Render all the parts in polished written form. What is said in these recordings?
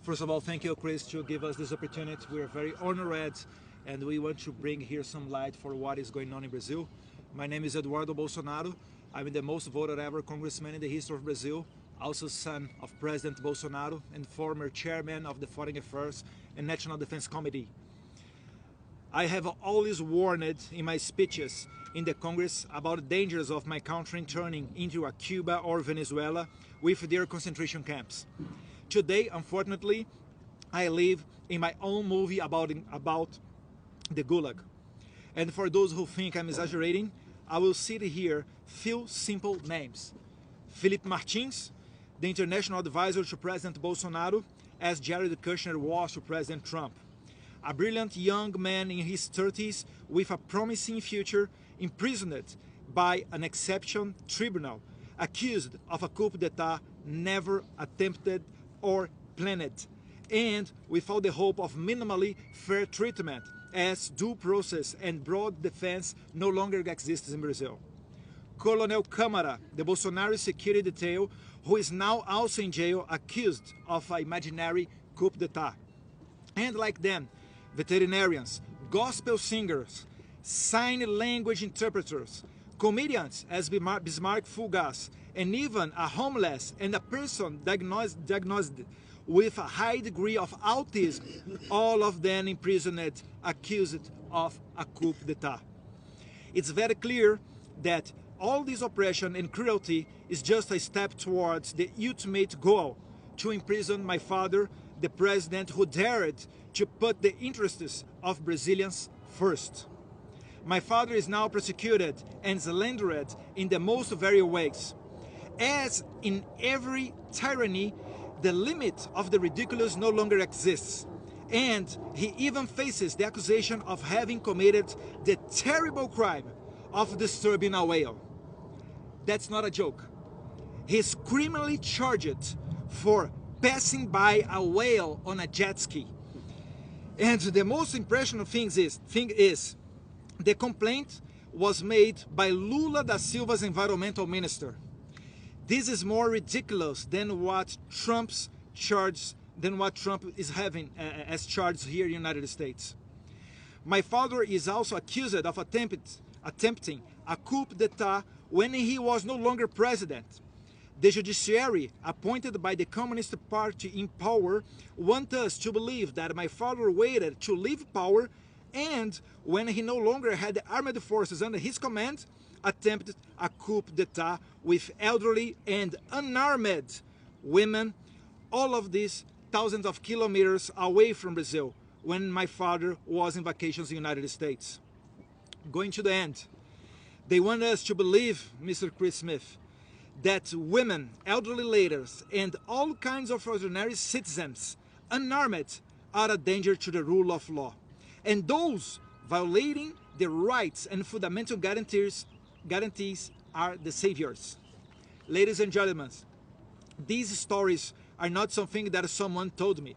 First of all, thank you, Chris, to give us this opportunity. We are very honored, and we want to bring here some light for what is going on in Brazil. My name is Eduardo Bolsonaro. I'm the most voted ever congressman in the history of Brazil, also son of President Bolsonaro and former chairman of the Foreign Affairs and National Defense Committee. I have always warned in my speeches in the Congress about the dangers of my country turning into a Cuba or Venezuela with their concentration camps. Today, unfortunately, I live in my own movie about the Gulag. And for those who think I'm exaggerating, I will cite here few simple names. Felipe Martins, the international advisor to President Bolsonaro, as Jared Kushner was to President Trump. A brilliant young man in his 30s with a promising future, imprisoned by an exception tribunal, accused of a coup d'etat never attempted or planned, and without the hope of minimally fair treatment, as due process and broad defense no longer exists in Brazil. Colonel Câmara, the Bolsonaro security detail, who is now also in jail accused of an imaginary coup d'etat. And like them, veterinarians, gospel singers, sign language interpreters, comedians as Bismarck Fugas, and even a homeless and a person diagnosed with a high degree of autism, all of them imprisoned, accused of a coup d'etat. It's very clear that all this oppression and cruelty is just a step towards the ultimate goal, to imprison my father, the president who dared to put the interests of Brazilians first. My father is now persecuted and slandered in the most various ways. As in every tyranny, the limit of the ridiculous no longer exists, and he even faces the accusation of having committed the terrible crime of disturbing a whale. That's not a joke. He's criminally charged for passing by a whale on a jet ski. And the most impressionable thing is the complaint was made by Lula da Silva's environmental minister. This is more ridiculous than what Trump is having as charged here in the United States. My father is also accused of attempting a coup d'etat when he was no longer president. The judiciary, appointed by the Communist Party in power, want us to believe that my father waited to leave power, and when he no longer had the armed forces under his command, attempted a coup d'etat with elderly and unarmed women, all of these thousands of kilometers away from Brazil, when my father was in vacations in the United States. Going to the end, they want us to believe, Mr. Chris Smith, that women, elderly ladies, and all kinds of ordinary citizens, unarmed, are a danger to the rule of law. And those violating the rights and fundamental guarantees are the saviors. Ladies and gentlemen, these stories are not something that someone told me.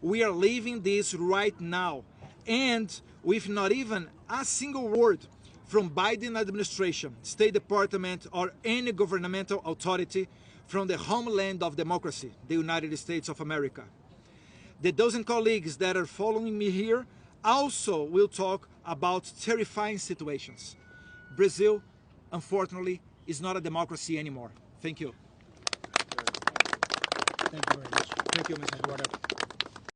We are living this right now, and with not even a single word from Biden administration, State Department, or any governmental authority from the homeland of democracy, the United States of America. The dozen colleagues that are following me here also will talk about terrifying situations. Brazil, unfortunately, is not a democracy anymore. Thank you. Thank you very much. Thank you, Mr. Eduardo.